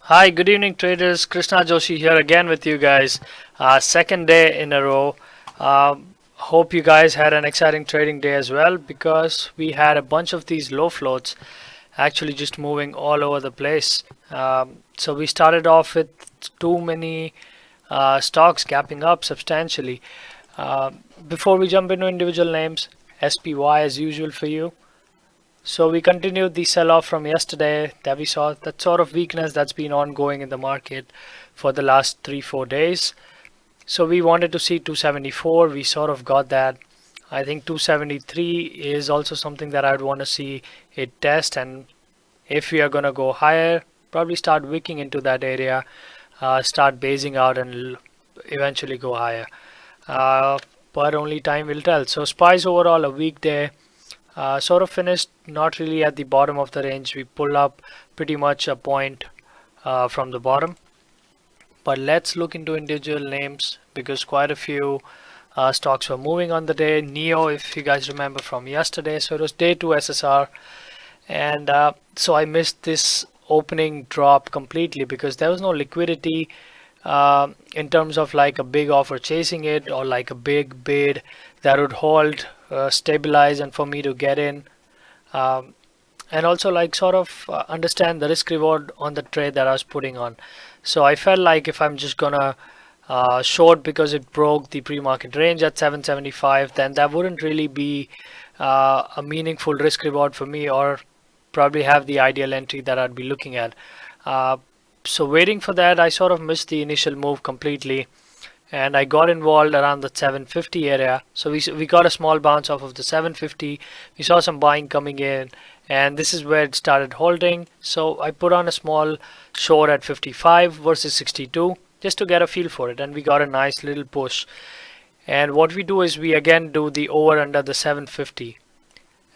Hi, good evening, traders. Krishna Joshi here again with you guys. Second day in a row. Hope you guys had an exciting trading day as well because we had a bunch of these low floats actually just moving all over the place. So we started off with too many stocks gapping up substantially. Uh, Before we jump into individual names, SPY as usual for you. So we continued the sell-off from yesterday that we saw, that sort of weakness that's been ongoing in the market for the last 3-4 days. So we wanted to see 274. We sort of got that. I think 273 is also something that I'd want to see it test, and if we are going to go higher, probably start wicking into that area, start basing out, and eventually go higher. Uh, but only time will tell. So SPY's overall a weak day. Sort of finished not really at the bottom of the range. We pulled up pretty much a point from the bottom. But let's look into individual names because quite a few stocks were moving on the day. Neo, if you guys remember from yesterday, so it was day 2 SSR, and so I missed this opening drop completely because there was no liquidity in terms of like a big offer chasing it or like a big bid that would hold, stabilize, and for me to get in. Um, and also like sort of understand the risk reward on the trade that I was putting on. So I felt like if I'm just gonna short because it broke the pre-market range at 775, then that wouldn't really be a meaningful risk reward for me, or probably have the ideal entry that I'd be looking at. Uh, so waiting for that, I sort of missed the initial move completely, and I got involved around the 750 area. So we got a small bounce off of the 750. We saw some buying coming in, and this is where it started holding. So I put on a small short at 55 versus 62 just to get a feel for it, and we got a nice little push. And what we do is we again do the over under the 750.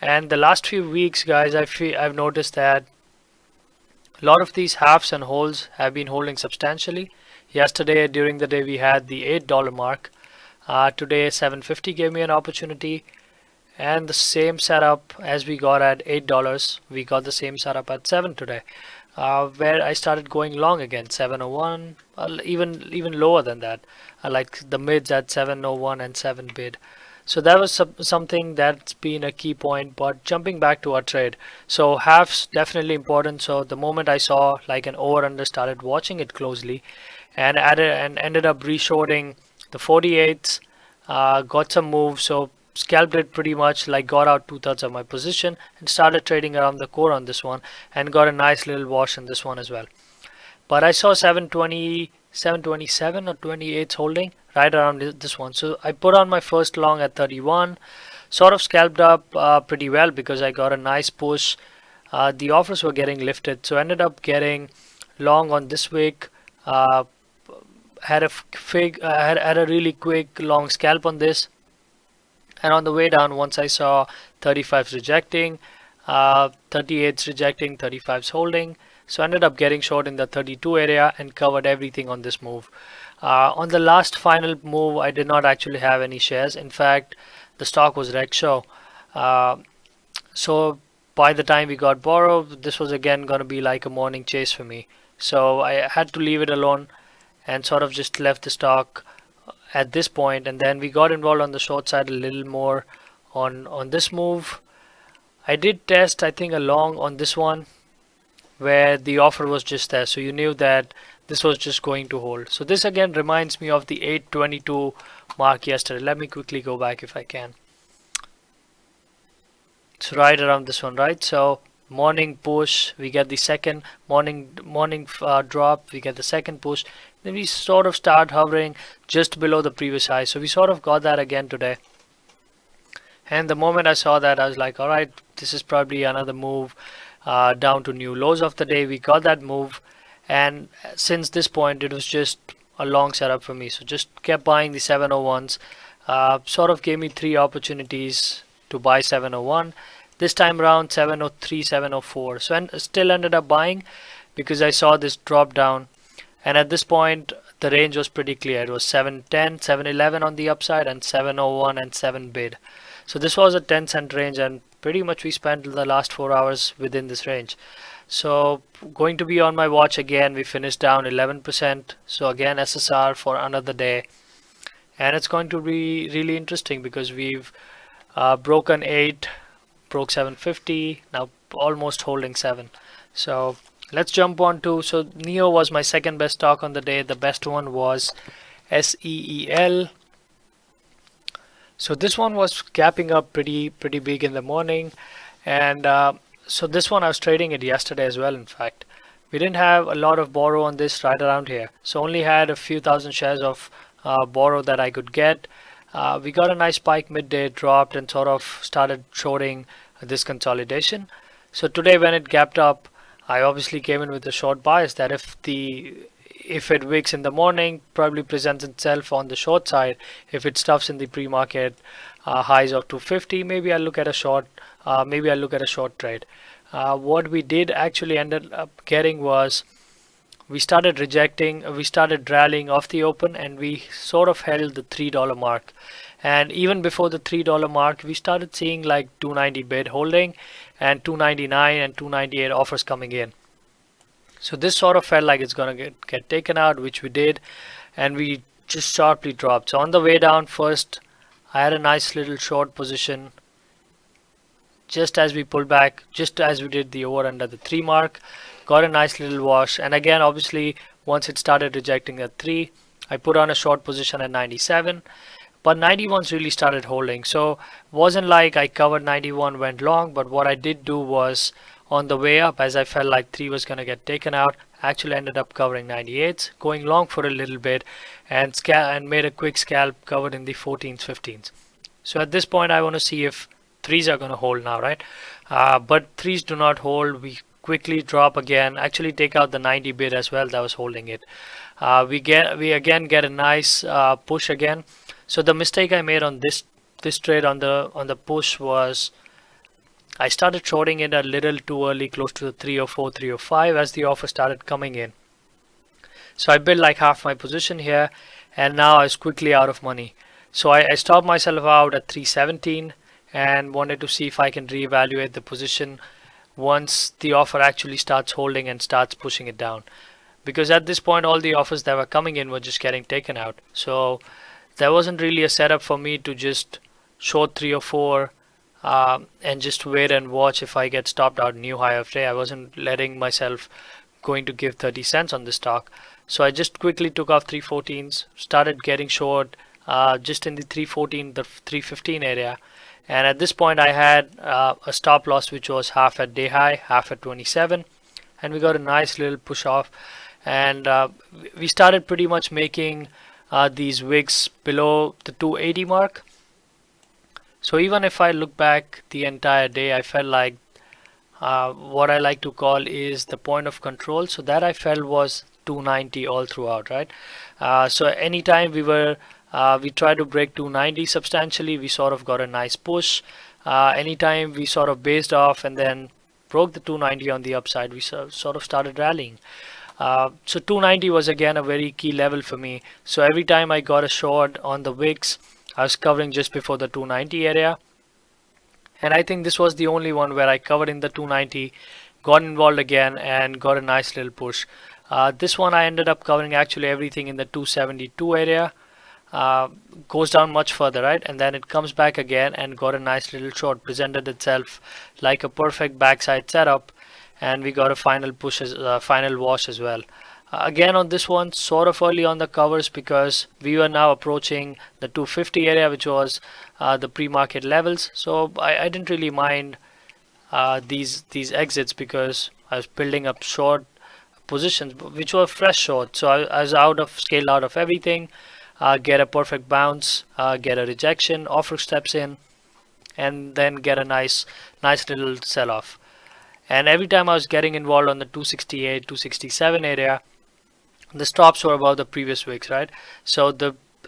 And the last few weeks, guys, I've noticed that a lot of these halves and holes have been holding substantially. Yesterday, during the day, we had the $8 mark. Today, 750 gave me an opportunity, and the same setup as we got at $8, we got the same setup at 7 today, where I started going long again, 701, even lower than that, like the mids at 701 and 7 bid. So that was something that's been a key point. But jumping back to our trade, so halves definitely important. So the moment I saw like an over under, started watching it closely, and added and ended up reshorting the 48s. Got some moves, so scalped it pretty much, like got out 2/3 of my position and started trading around the core on this one, and got a nice little wash in this one as well. But I saw 720, 727 or 28 holding right around this one. So I put on my first long at 31, sort of scalped up pretty well because I got a nice push. The offers were getting lifted, so ended up getting long on this wick. Uh, had a had a really quick long scalp on this, and on the way down, once I saw 35s rejecting, 38s rejecting, 35s holding, so I ended up getting short in the 32 area and covered everything on this move. On the last final move, I did not actually have any shares. In fact, the stock was reg show. Uh, so by the time we got borrowed, this was again going to be like a morning chase for me. So I had to leave it alone and sort of just left the stock at this point. And then we got involved on the short side a little more on this move. I did test, I think, a long on this one where the offer was just there, so you knew that this was just going to hold. So this again reminds me of the 822 mark yesterday. Let me quickly go back if I can. It's right around this one, right? So morning push, we get the second morning drop, we get the second push, then we sort of start hovering just below the previous high. So we sort of got that again today, and the moment I saw that, I was like, all right, this is probably another move down to new lows of the day. We got that move, and since this point it was just a long setup for me, so just kept buying the 701s. Sort of gave me three opportunities to buy 701. This time around 703, 704. So and still ended up buying because I saw this drop down, and at this point the range was pretty clear. It was 710, 711 on the upside, and 701 and 7 bid. So this was a 10-cent range, and pretty much we spent the last 4 hours within this range. So going to be on my watch again. We finished down 11%. So again SSR for another day, and it's going to be really interesting because we've broken 8, broke 750, now almost holding 7. So let's jump on to, so Neo was my second best stock on the day. The best one was SEEL. So this one was gapping up pretty big in the morning, and so this one I was trading it yesterday as well. In fact, we didn't have a lot of borrow on this right around here, so only had a few thousand shares of borrow that I could get. We got a nice spike midday, dropped, and sort of started shorting this consolidation. So today when it gapped up, I obviously came in with a short bias that if it wicks in the morning, probably presents itself on the short side. If it stuffs in the pre-market highs of 250, maybe I'll look at a short. Maybe I'll look at a short trade. What we did actually ended up getting was we started rallying off the open, and we sort of held the $3 mark. And even before the $3 mark, we started seeing like 290 bid holding and 299 and 298 offers coming in. So this sort of felt like it's gonna get taken out, which we did, and we just sharply dropped. So on the way down, first I had a nice little short position just as we pulled back, just as we did the over under the 3 mark, got a nice little wash, and again obviously once it started rejecting at 3, I put on a short position at 97, but 91's really started holding. So wasn't like I covered 91 went long, but what I did do was on the way up, as I felt like 3 was going to get taken out, actually ended up covering 98s, going long for a little bit, and made a quick scalp covered in the 14s, 15s. So at this point I want to see if 3s are going to hold now, right? But 3s do not hold. We quickly drop again, actually take out the 90 bid as well that was holding it. We again get a nice push again. So the mistake I made on this trade on the push was I started shorting it a little too early, close to the 304, 305 as the offer started coming in. So I built like half my position here, and now I was quickly out of money. So I stopped myself out at 317 and wanted to see if I can reevaluate the position once the offer actually starts holding and starts pushing it down. Because at this point all the offers that were coming in were just getting taken out. So there wasn't really a setup for me to just short 3 or 4 and just wait and watch if I get stopped out new high of day. I wasn't letting myself going to give 30 cents on the stock. So I just quickly took off 314s, started getting short just in the 314, the 315 area. And at this point I had a stop loss which was half at day high, half at 27. And we got a nice little push off. And we started pretty much making these wicks below the 280 mark. So even if I look back the entire day, I felt like what I like to call is the point of control. So that I felt was 290 all throughout, right? So anytime we tried to break 290 substantially, we sort of got a nice push. Anytime we sort of based off and then broke the 290 on the upside, we sort of started rallying. So 290 was again a very key level for me. So every time I got a short on the wicks, I was covering just before the 290 area, and I think this was the only one where I covered in the 290, got involved again, and got a nice little push. This one I ended up covering actually everything in the 272 area, goes down much further, right? And then it comes back again and got a nice little short, presented itself like a perfect backside setup, and we got a final push, final wash as well. Again on this one, sort of early on the covers because we were now approaching the 250 area, which was the pre-market levels. So I didn't really mind these exits because I was building up short positions, which were fresh short. So I was scaled out of everything. Get a perfect bounce, get a rejection, offer steps in, and then get a nice little sell-off. And every time I was getting involved on the 268, 267 area, the stops were above the previous wicks, right? So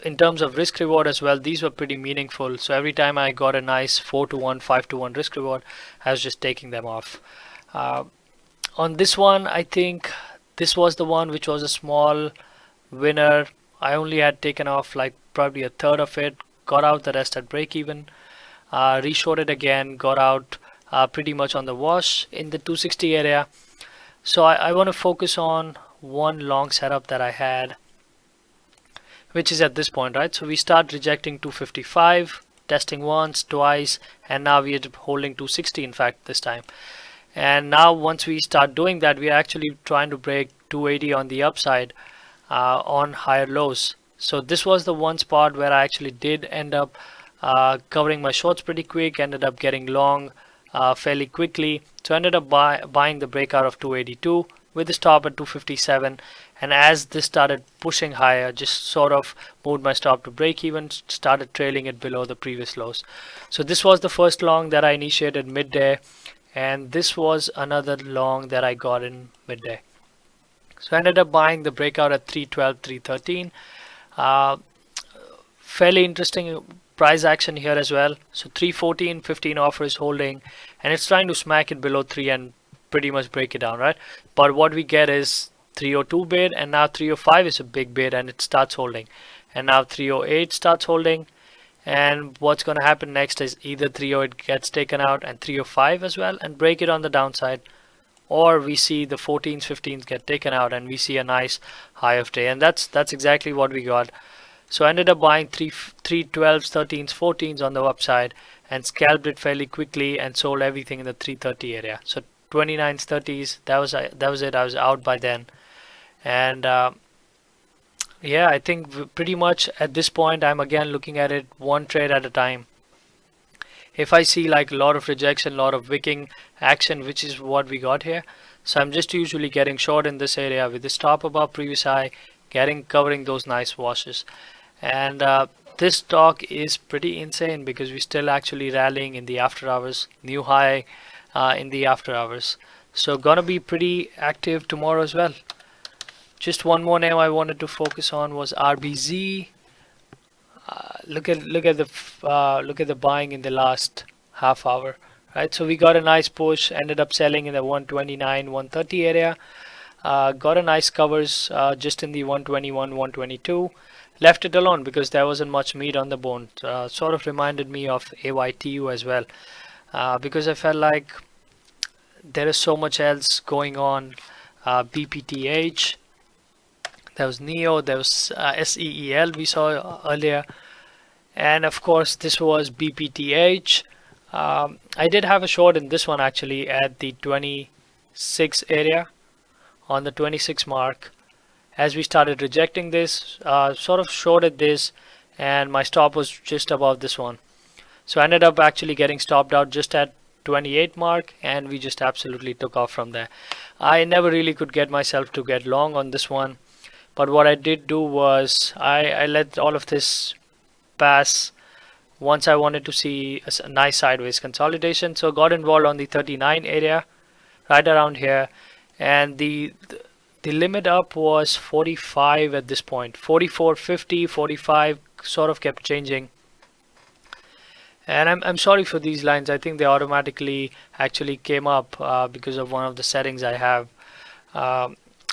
in terms of risk reward as well, these were pretty meaningful. So every time I got a nice 4-to-1, 5-to-1 risk reward, I was just taking them off. On this one, I think this was the one which was a small winner. I only had taken off like probably a third of it, got out the rest at break even, reshorted again, got out pretty much on the wash in the 260 area. So I want to focus on one long setup that I had, which is at this point, right? So we start rejecting 255, testing once, twice, and now we are holding 260 in fact this time. And now once we start doing that, we are actually trying to break 280 on the upside on higher lows. So this was the one spot where I actually did end up covering my shorts pretty quick, ended up getting long fairly quickly. So I ended up buying the breakout of 282 with the stop at 257, and as this started pushing higher, just sort of moved my stop to break even, started trailing it below the previous lows. So this was the first long that I initiated midday, and this was another long that I got in midday. So I ended up buying the breakout at 312, 313. Uh, Fairly interesting price action here as well. So 314, 15 offer is holding, and it's trying to smack it below 3 and pretty much break it down, right? But what we get is 302 bid, and now 305 is a big bid, and it starts holding. And now 308 starts holding, and what's going to happen next is either 308 gets taken out and 305 as well and break it on the downside, or we see the 14s, 15s get taken out and we see a nice high of day, and that's exactly what we got. So I ended up buying 312s, 13s, 14s on the upside and scalped it fairly quickly and sold everything in the 330 area. So 29s, 30s, that was it. I was out by then, and yeah, I think pretty much at this point I'm again looking at it one trade at a time. If I see like a lot of rejection, a lot of wicking action, which is what we got here, so I'm just usually getting short in this area with the stop above previous high, covering those nice washes. And this stock is pretty insane because we're still actually rallying in the after hours, new high in the after hours. So gonna be pretty active tomorrow as well. Just one more name I wanted to focus on was RBZ. Look at the buying in the last half hour, right? So we got a nice push, ended up selling in the 129, 130 area. Got a nice covers just in the 121, 122. Left it alone because there wasn't much meat on the bone. Sort of reminded me of AYTU as well, because I felt like there is so much else going on. BPTH, there was NEO, there was SEEL we saw earlier, and of course this was BPTH. I did have a short in this one actually at the 26 area, on the 26 mark. As we started rejecting this, sort of shorted this, and my stop was just above this one. So I ended up actually getting stopped out just at 28 mark, and we just absolutely took off from there. I never really could get myself to get long on this one, but what I did do was I let all of this pass once I wanted to see a nice sideways consolidation. So got involved on the 39 area, right around here, and the limit up was 45 at this point. 44, 50, 45, sort of kept changing. And I'm sorry for these lines. I think they automatically actually came up because of one of the settings I have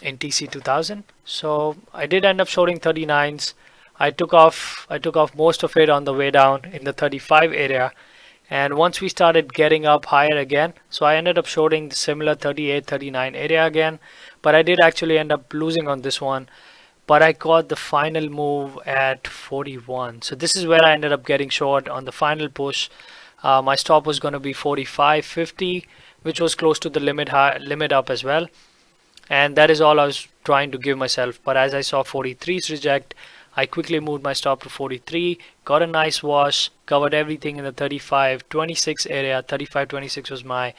in TC2000. So I did end up shorting 39s. I took off most of it on the way down in the 35 area. And once we started getting up higher again, so I ended up shorting the similar 38, 39 area again, but I did actually end up losing on this one. But I caught the final move at 41. So this is where I ended up getting short on the final push. My stop was going to be 45.50, which was close to the limit up as well. And that is all I was trying to give myself. But as I saw 43s reject, I quickly moved my stop to 43, got a nice wash, covered everything in the 35.26 area. 35.26 was my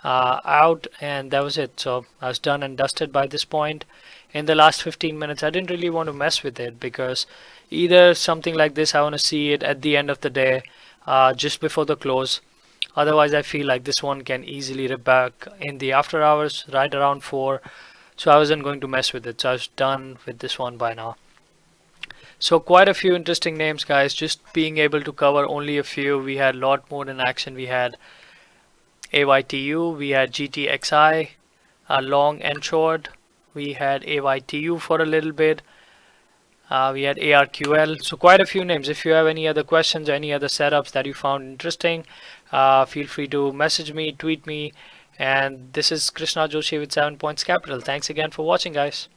out, and that was it. So I was done and dusted by this point. In the last 15 minutes, I didn't really want to mess with it because either something like this, I want to see it at the end of the day, just before the close. Otherwise, I feel like this one can easily rip back in the after hours, right around 4. So I wasn't going to mess with it. So I was done with this one by now. So quite a few interesting names, guys. Just being able to cover only a few. We had a lot more in action. We had AYTU, we had GTXI, long and short. We had AYTU for a little bit. We had ARQL. So quite a few names. If you have any other questions, any other setups that you found interesting, feel free to message me, tweet me, And this is Krishna Joshi with 7 Points Capital. Thanks again for watching, guys.